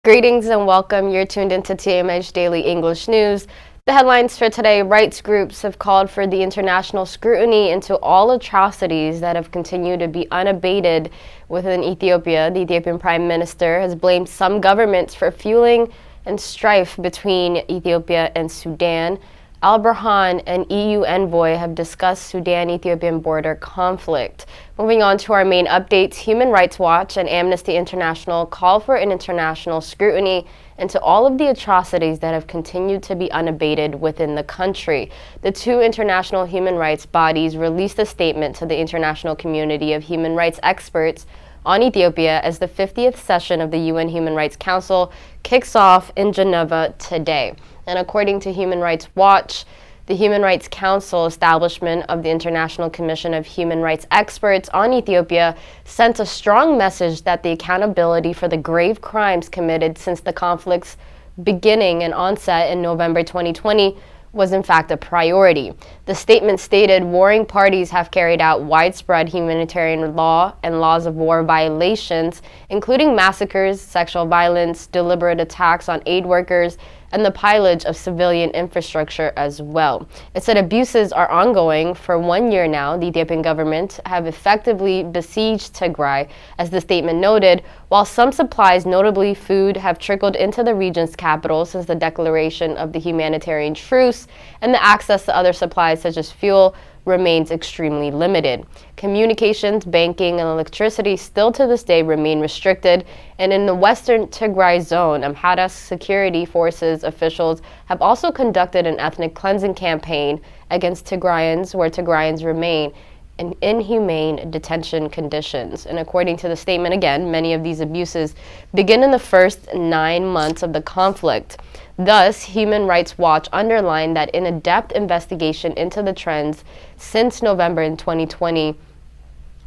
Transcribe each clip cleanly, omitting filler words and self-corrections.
Greetings and welcome. You're tuned into TMH Daily English News. The headlines for today: rights groups have called for the international scrutiny into all atrocities that have continued to be unabated within Ethiopia. The Ethiopian Prime Minister has blamed some governments for fueling and strife between Ethiopia and Sudan. Al-Burhan and EU envoy have discussed Sudan-Ethiopian border conflict. Moving on to our main updates, Human Rights Watch and Amnesty International call for an international scrutiny into all of the atrocities that have continued to be unabated within the country. The two international human rights bodies released a statement to the international community of human rights experts on Ethiopia as the 50th session of the UN Human Rights Council kicks off in Geneva today. And according to Human Rights Watch, the Human Rights Council establishment of the International Commission of Human Rights Experts on Ethiopia sent a strong message that the accountability for the grave crimes committed since the conflict's beginning and onset in November 2020 was in fact a priority. The statement stated warring parties have carried out widespread humanitarian law and laws of war violations, including massacres, sexual violence, deliberate attacks on aid workers, and the pillage of civilian infrastructure as well. It said abuses are ongoing for 1 year now. The Ethiopian government have effectively besieged Tigrai, as the statement noted, while some supplies, notably food, have trickled into the region's capital since the declaration of the humanitarian truce, and the access to other supplies such as fuel remains extremely limited. Communications, banking, and electricity still to this day remain restricted, and in the western Tigray zone, Amhara's security forces officials have also conducted an ethnic cleansing campaign against Tigrayans, where Tigrayans remain in inhumane detention conditions. And according to the statement, again, many of these abuses begin in the first 9 months of the conflict. Thus, Human Rights Watch underlined that in a depth investigation into the trends since November in 2020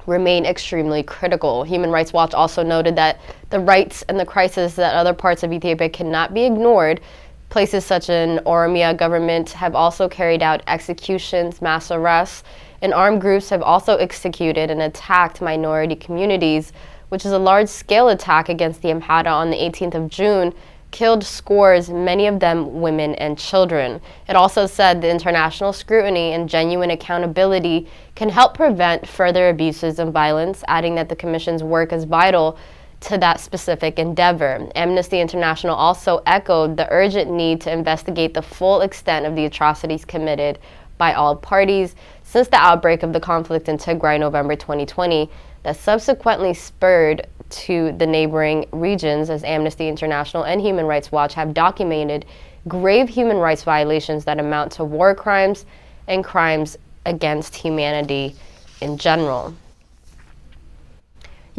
remain extremely critical. Human Rights Watch also noted that the rights and the crisis that other parts of Ethiopia cannot be ignored. Places such as Oromia government have also carried out executions, mass arrests, and armed groups have also executed and attacked minority communities, which is a large-scale attack against the Amhara on the 18th of June, killed scores, many of them women and children. It also said the international scrutiny and genuine accountability can help prevent further abuses and violence, adding that the Commission's work is vital to that specific endeavor. Amnesty International also echoed the urgent need to investigate the full extent of the atrocities committed by all parties since the outbreak of the conflict in Tigray November 2020 that subsequently spurred to the neighboring regions, as Amnesty International and Human Rights Watch have documented grave human rights violations that amount to war crimes and crimes against humanity in general.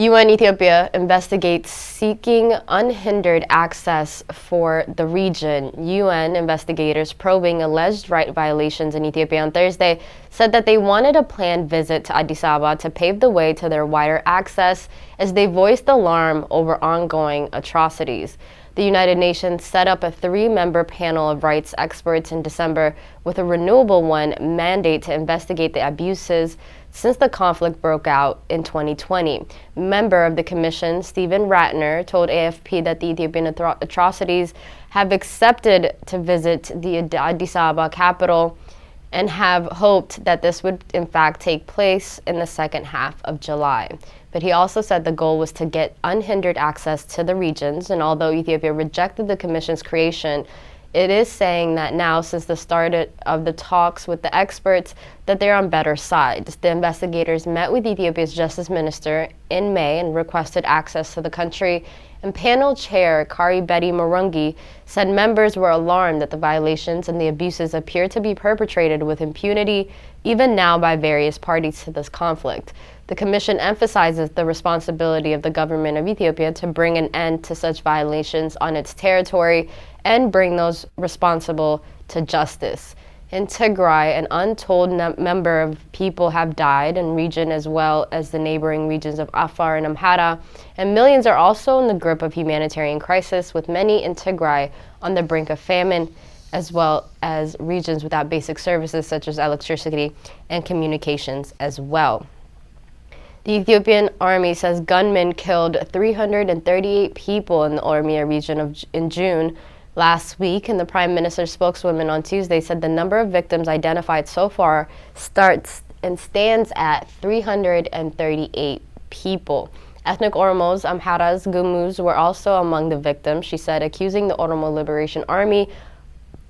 UN Ethiopia investigates seeking unhindered access for the region. UN investigators probing alleged right violations in Ethiopia on Thursday said that they wanted a planned visit to Addis Ababa to pave the way to their wider access as they voiced alarm over ongoing atrocities. The United Nations set up a 3-member panel of rights experts in December with a renewable one mandate to investigate the abuses since the conflict broke out in 2020. Member of the commission, Stephen Ratner, told AFP that the Ethiopian atrocities have accepted to visit the Addis Ababa capital and have hoped that this would in fact take place in the second half of July. But he also said the goal was to get unhindered access to the regions, and although Ethiopia rejected the commission's creation, it is saying that now, since the start of the talks with the experts, that they're on better sides. The investigators met with Ethiopia's justice minister in May and requested access to the country, and panel chair Kari Betty Murungi said members were alarmed that the violations and the abuses appear to be perpetrated with impunity, even now by various parties to this conflict. The commission emphasizes the responsibility of the government of Ethiopia to bring an end to such violations on its territory and bring those responsible to justice. In Tigray, an untold number of people have died in region as well as the neighboring regions of Afar and Amhara, and millions are also in the grip of humanitarian crisis, with many in Tigray on the brink of famine, as well as regions without basic services such as electricity and communications as well. The Ethiopian army says gunmen killed 338 people in the Oromia region in June last week, and the Prime Minister's spokeswoman on Tuesday said the number of victims identified so far stands at 338 people. Ethnic Oromos, Amharas, Gumus were also among the victims, she said, accusing the Oromo Liberation Army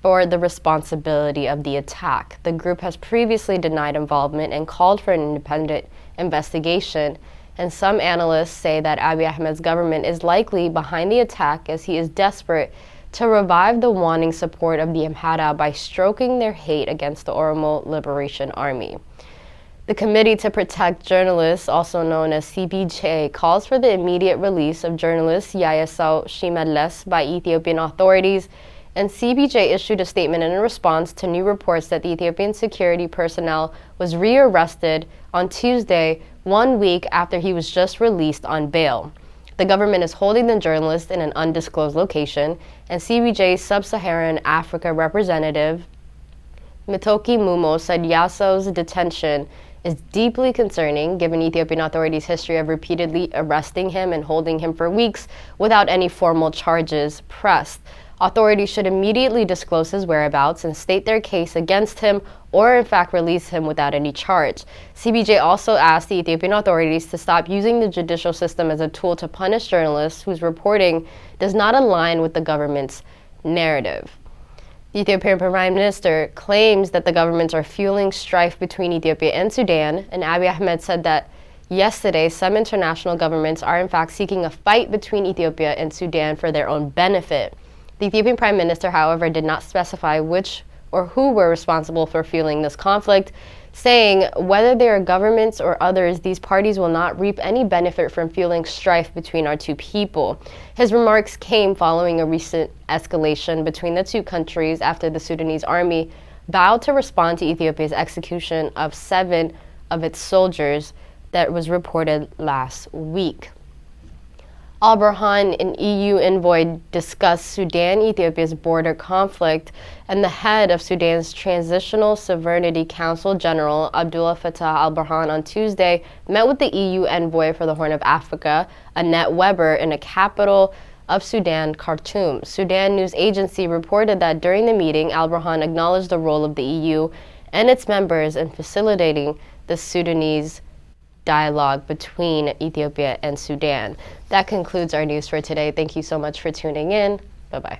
for the responsibility of the attack. The group has previously denied involvement and called for an independent investigation, and some analysts say that Abiy Ahmed's government is likely behind the attack as he is desperate to revive the waning support of the Amhara by stoking their hate against the Oromo Liberation Army. The Committee to Protect Journalists, also known as CPJ, calls for the immediate release of journalist Yayasaw Shimeless by Ethiopian authorities, and CPJ issued a statement in response to new reports that the Ethiopian security personnel was rearrested on Tuesday, 1 week after he was just released on bail. The government is holding the journalist in an undisclosed location, and CPJ's Sub-Saharan Africa representative Mitoki Mumo said Yasaw's detention is deeply concerning given Ethiopian authorities' history of repeatedly arresting him and holding him for weeks without any formal charges pressed. Authorities should immediately disclose his whereabouts and state their case against him or in fact release him without any charge. CPJ also asked the Ethiopian authorities to stop using the judicial system as a tool to punish journalists whose reporting does not align with the government's narrative. The Ethiopian Prime Minister claims that the governments are fueling strife between Ethiopia and Sudan, and Abiy Ahmed said that yesterday some international governments are in fact seeking a fight between Ethiopia and Sudan for their own benefit. The Ethiopian Prime Minister, however, did not specify which or who were responsible for fueling this conflict, saying whether they are governments or others, these parties will not reap any benefit from fueling strife between our two people. His remarks came following a recent escalation between the two countries after the Sudanese army vowed to respond to Ethiopia's execution of 7 of its soldiers that was reported last week. Al-Burhan, an EU envoy, discussed Sudan-Ethiopia's border conflict, and the head of Sudan's Transitional Sovereignty Council, General Abdullah Fattah al-Burhan, on Tuesday met with the EU envoy for the Horn of Africa, Annette Weber, in the capital of Sudan, Khartoum. Sudan News Agency reported that during the meeting, al-Burhan acknowledged the role of the EU and its members in facilitating the Sudanese dialogue between Ethiopia and Sudan. That concludes our news for today. Thank you so much for tuning in. Bye-bye.